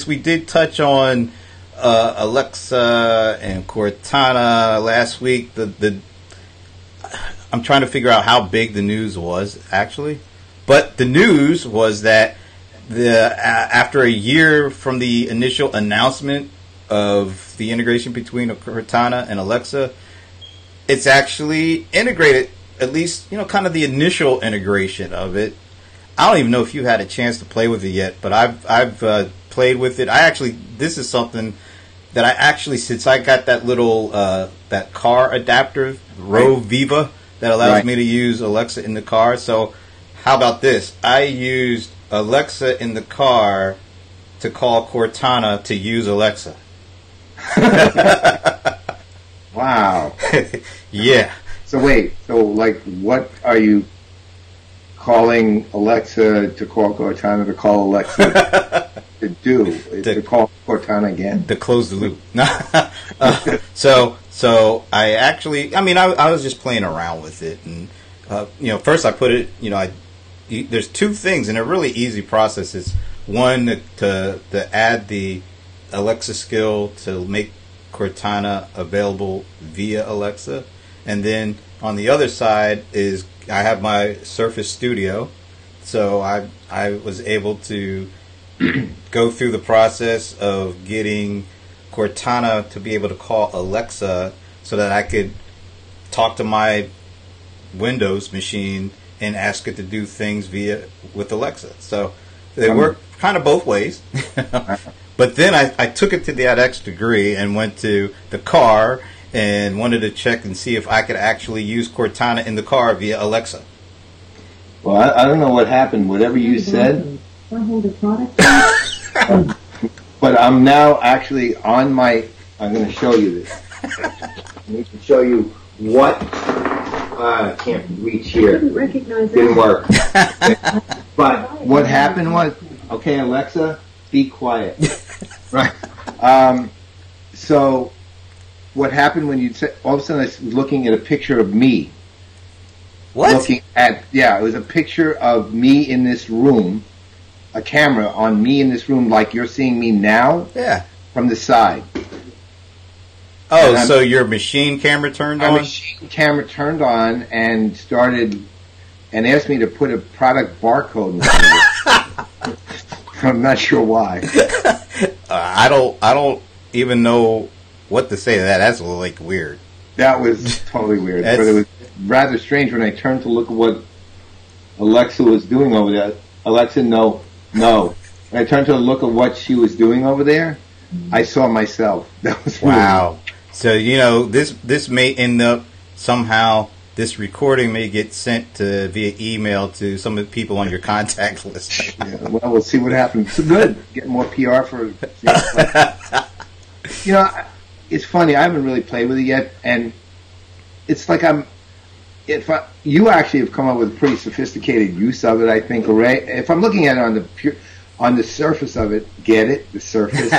We did touch on Alexa and Cortana last week. I'm trying to figure out how big the news was actually, but the news was that after a year from the initial announcement of the integration between Cortana and Alexa, it's actually integrated. At least kind of the initial integration of it. I don't even know if you had a chance to play with it yet, but I've played with it. This is something that since I got that little that car adapter, Rove Viva, that allows me to use Alexa in the car. So how about this? I used Alexa in the car to call Cortana to use Alexa. Wow. Yeah. So wait, what are you calling Alexa to call Cortana to call Alexa to do? To call Cortana again? To close the loop. So I was just playing around with it, and first I put it, there's two things, and a really easy process is one to add the Alexa skill to make Cortana available via Alexa. And then on the other side is I have my Surface Studio, so I was able to go through the process of getting Cortana to be able to call Alexa so that I could talk to my Windows machine and ask it to do things with Alexa. So they work kind of both ways. But then I took it to that extra degree and went to the car and wanted to check and see if I could actually use Cortana in the car via Alexa. Well, I don't know what happened. Whatever you said. But I'm now actually on my... I'm going to show you this. I need to show you what... I can't reach here. Didn't work. But what happened was... Okay, Alexa, be quiet. Right. So... What happened when you said, all of a sudden I was looking at a picture of me. What? It was a picture of me in this room, a camera on me in this room like you're seeing me now. Yeah. From the side. Oh, so your machine camera turned on? My machine camera turned on and started, and asked me to put a product barcode in front of it. I'm not sure why. I don't even know what to say to that. That's weird. That was totally weird. But it was rather strange when I turned to look at what Alexa was doing over there. Alexa, no. When I turned to look at what she was doing over there, I saw myself. That was wow. Weird. So, this may end up somehow, this recording may get sent via email to some of the people on your contact list. Yeah, well, we'll see what happens. It's good. Get more PR for... It's funny. I haven't really played with it yet, and it's like you actually have come up with a pretty sophisticated use of it. I think, Ray. If I'm looking at it on the surface of it, get it, the surface,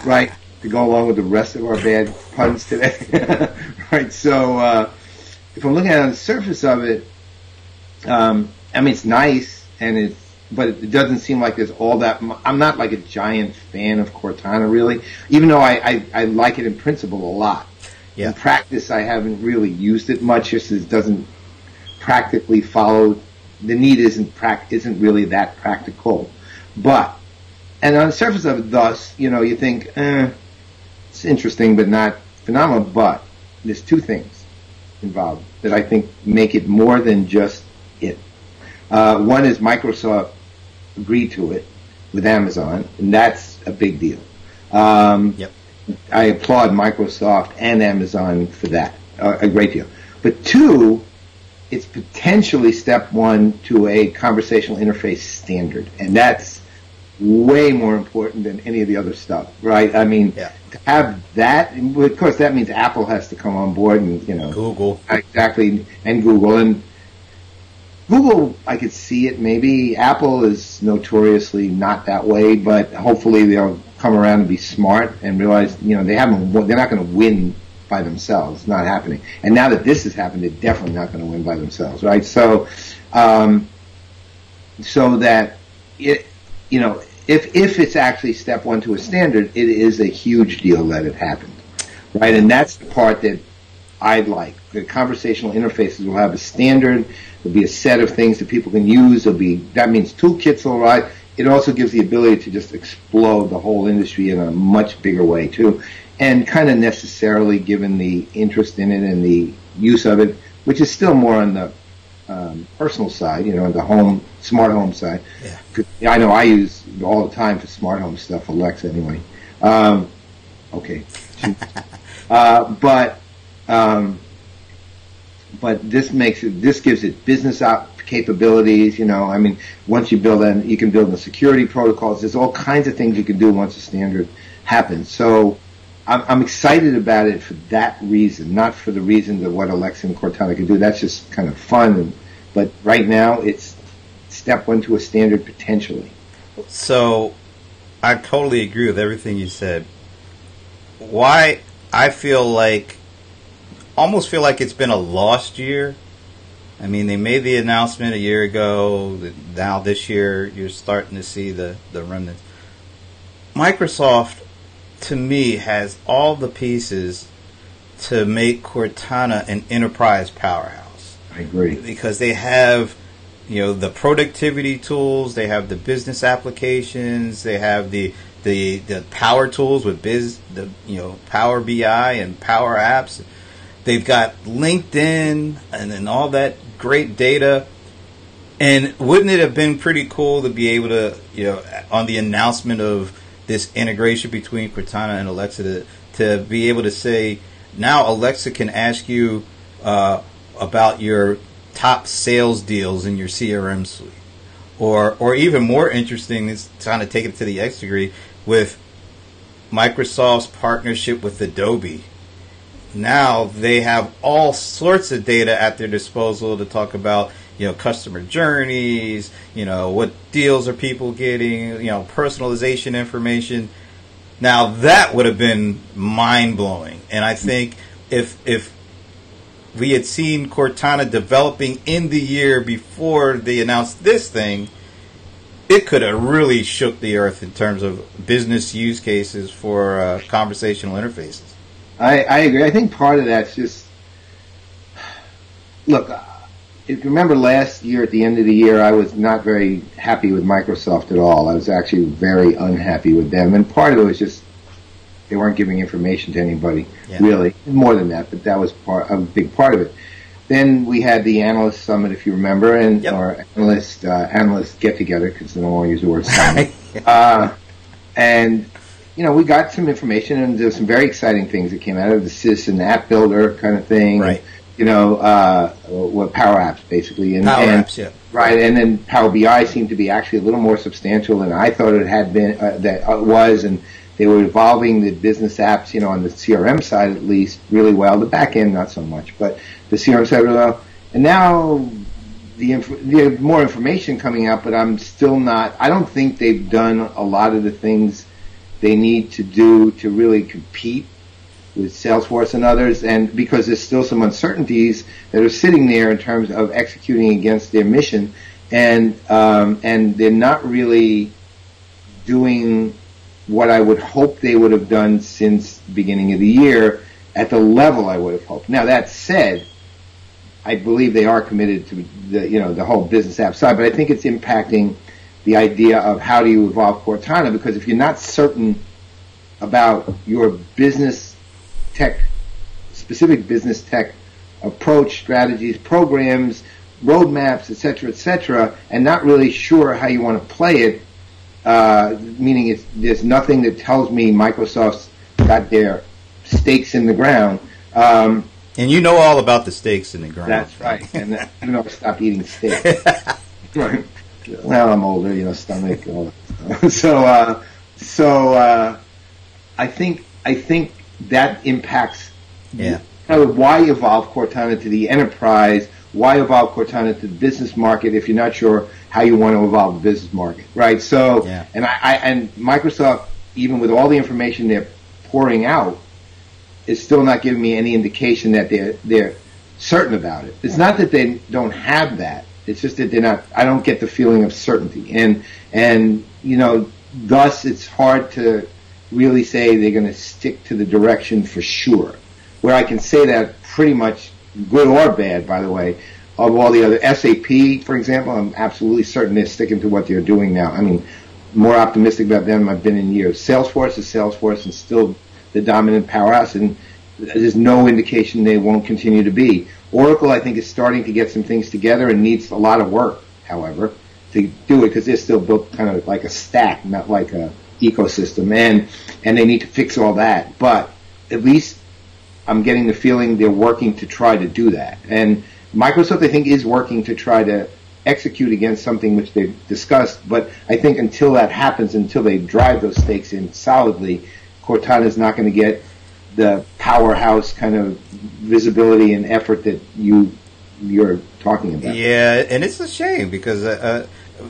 right? To go along with the rest of our bad puns today, right? So, if I'm looking at it on the surface of it, it's nice, but it doesn't seem like there's all that... I'm not like a giant fan of Cortana, really, even though I like it in principle a lot. Yeah. In practice, I haven't really used it much, just as it doesn't practically follow... The need isn't really that practical. And on the surface of it, thus, you think, it's interesting, but not phenomenal. But there's two things involved that I think make it more than just it. One is Microsoft agreed to it with Amazon, and that's a big deal. Yep. I applaud Microsoft and Amazon for that, a great deal. But two, it's potentially step one to a conversational interface standard, and that's way more important than any of the other stuff, right? To have that, and of course that means Apple has to come on board, and Google. Exactly, and Google, I could see it maybe. Apple is notoriously not that way, but hopefully they'll come around and be smart and realize, they're not going to win by themselves. It's not happening. And now that this has happened, they're definitely not going to win by themselves, right? So, so that it, if it's actually step one to a standard, it is a huge deal that it happened, right? And that's the part that I'd like. The conversational interfaces will have a standard. There'll be a set of things that people can use. That means toolkits will arrive. It also gives the ability to just explode the whole industry in a much bigger way too, and kind of necessarily, given the interest in it and the use of it, which is still more on the personal side, the smart home side. Yeah. 'Cause I know I use all the time for smart home stuff, Alexa anyway. Okay. But this gives it business capabilities. Once you you can build the security protocols. There's all kinds of things you can do once a standard happens. So I'm excited about it for that reason, not for the reasons of what Alexa and Cortana can do. That's just kind of fun. But right now, it's step one to a standard potentially. So I totally agree with everything you said. Why I almost feel like it's been a lost year. I mean, they made the announcement a year ago. Now this year, you're starting to see the remnants. Microsoft, to me, has all the pieces to make Cortana an enterprise powerhouse. I agree. Because they have, the productivity tools, they have the business applications, they have the power tools with Power BI and Power Apps. They've got LinkedIn and then all that great data. And wouldn't it have been pretty cool to be able to, on the announcement of this integration between Cortana and Alexa, to be able to say, now Alexa can ask you about your top sales deals in your CRM suite. Or even more interesting is trying to take it to the X degree with Microsoft's partnership with Adobe. Now they have all sorts of data at their disposal to talk about, customer journeys, what deals are people getting, personalization information. Now that would have been mind-blowing. And I think if we had seen Cortana developing in the year before they announced this thing, it could have really shook the earth in terms of business use cases for conversational interfaces. I agree. I think part of that's just, look, if you remember last year at the end of the year, I was not very happy with Microsoft at all. I was actually very unhappy with them. And part of it was just they weren't giving information to anybody, really. More than that, but that was a big part of it. Then we had the analyst summit, if you remember, and our analyst get-together, because they don't want to use the word summit. And we got some information, and there's some very exciting things that came out of the Citizen App Builder kind of thing. Right. What Power Apps basically, Apps. Right, and then Power BI seemed to be actually a little more substantial than I thought it had been. That it was, and they were evolving the business apps, on the CRM side at least, really well. The back end, not so much, but the CRM side really well. And now the more information coming out, but I'm still not. I don't think they've done a lot of the things they need to do to really compete with Salesforce and others, and because there's still some uncertainties that are sitting there in terms of executing against their mission, and they're not really doing what I would hope they would have done since the beginning of the year at the level I would have hoped. Now that said, I believe they are committed to the whole business app side, but I think it's impacting the idea of how do you evolve Cortana, because if you're not certain about your business tech, specific business tech approach, strategies, programs, roadmaps, et cetera, and not really sure how you want to play it, meaning there's nothing that tells me Microsoft's got their stakes in the ground. And you know all about the stakes in the ground. That's right. And I stopped eating steak. Right. Well, I'm older, stomach. All that. So I think that impacts. Yeah. Why evolve Cortana to the enterprise? Why evolve Cortana to the business market if you're not sure how you want to evolve the business market, right? So, and Microsoft, even with all the information they're pouring out, is still not giving me any indication that they're certain about it. It's not that they don't have that. It's just that they're not. I don't get the feeling of certainty. And thus it's hard to really say they're going to stick to the direction for sure. Where I can say that pretty much, good or bad, by the way, of all the other, SAP, for example, I'm absolutely certain they're sticking to what they're doing now. I mean, more optimistic about them I've been in years. Salesforce is Salesforce and still the dominant powerhouse, and there's no indication they won't continue to be. Oracle, I think, is starting to get some things together and needs a lot of work, however, to do it, because they're still built kind of like a stack, not like a ecosystem, and they need to fix all that. But at least I'm getting the feeling they're working to try to do that. And Microsoft, I think, is working to try to execute against something which they've discussed, but I think until that happens, until they drive those stakes in solidly, Cortana is not going to get the powerhouse kind of visibility and effort that you're talking about. Yeah, and it's a shame because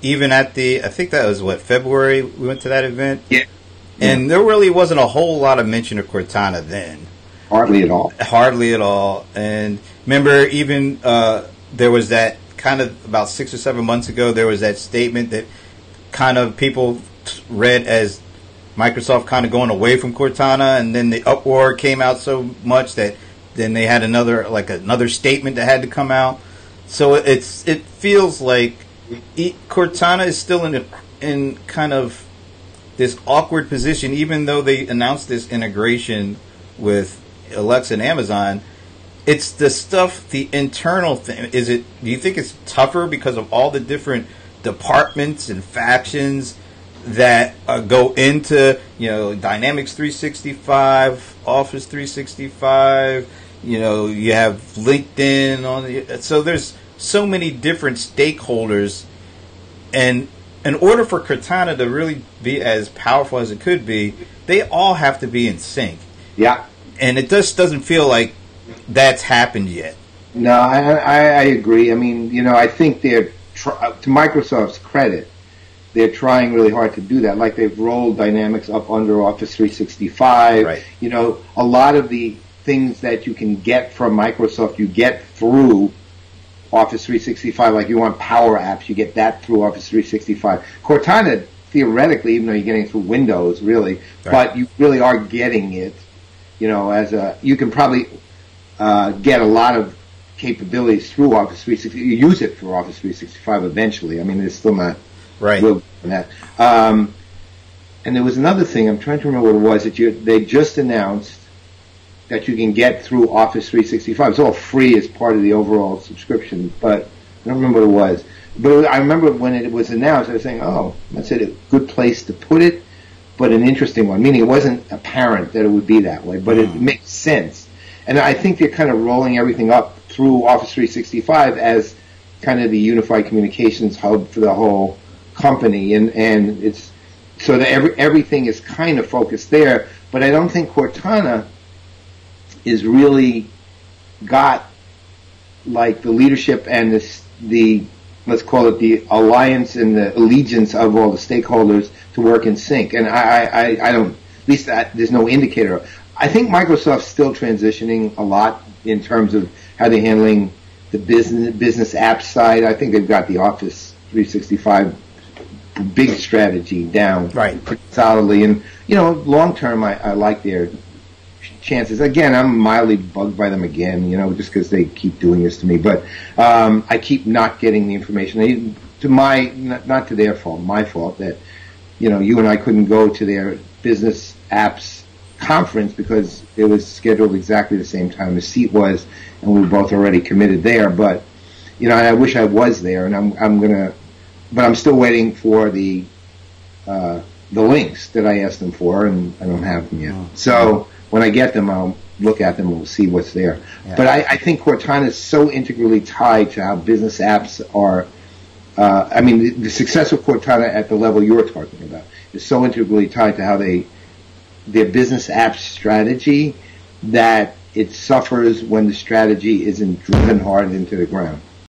even at I think that was February we went to that event. Yeah. And there really wasn't a whole lot of mention of Cortana then. Hardly at all. Hardly at all. And remember, even there was that kind of about 6 or 7 months ago, there was that statement that kind of people read as Microsoft kind of going away from Cortana, and then the uproar came out so much that then they had another statement that had to come out. So it feels like Cortana is still in kind of this awkward position, even though they announced this integration with Alexa and Amazon. It's the stuff, the internal thing. Do you think it's tougher because of all the different departments and factions that go into, Dynamics 365, Office 365, you have LinkedIn so there's so many different stakeholders, and in order for Cortana to really be as powerful as it could be, they all have to be in sync. Yeah. And it just doesn't feel like that's happened yet. No, I agree. I mean, I think they're, to Microsoft's credit, they're trying really hard to do that. Like they've rolled Dynamics up under Office 365. Right. A lot of the things that you can get from Microsoft, you get through Office 365. Like you want Power Apps, you get that through Office 365. Cortana, theoretically, even though you're getting it through Windows, really, right, but you really are getting it, you can probably get a lot of capabilities through Office 365. You use it through Office 365 eventually. I mean, it's still not right on that. And there was another thing, I'm trying to remember what it was, that they just announced that you can get through Office 365. It's all free as part of the overall subscription, but I don't remember what it was. But I remember when it was announced, I was saying, oh, that's a good place to put it, but an interesting one, meaning it wasn't apparent that it would be that way, but it makes sense. And I think they're kind of rolling everything up through Office 365 as kind of the unified communications hub for the whole company, and it's so that everything is kind of focused there. But I don't think Cortana is really got like the leadership and the let's call it the alliance and the allegiance of all the stakeholders to work in sync. And I don't, at least there's no indicator. I think Microsoft's still transitioning a lot in terms of how they're handling the business app side. I think they've got the Office 365 big strategy down pretty solidly. And, long term, I like their chances. Again, I'm mildly bugged by them again, just because they keep doing this to me. But I keep not getting the information. Not to their fault, my fault, that, you and I couldn't go to their business apps conference because it was scheduled exactly the same time the seat was, and we were both already committed there. But, I wish I was there, and but I'm still waiting for the links that I asked them for, and I don't have them yet. So when I get them, I'll look at them and we'll see what's there. Yeah. But I think Cortana is so integrally tied to how business apps are. The success of Cortana at the level you're talking about is so integrally tied to how their business app strategy that it suffers when the strategy isn't driven hard into the ground.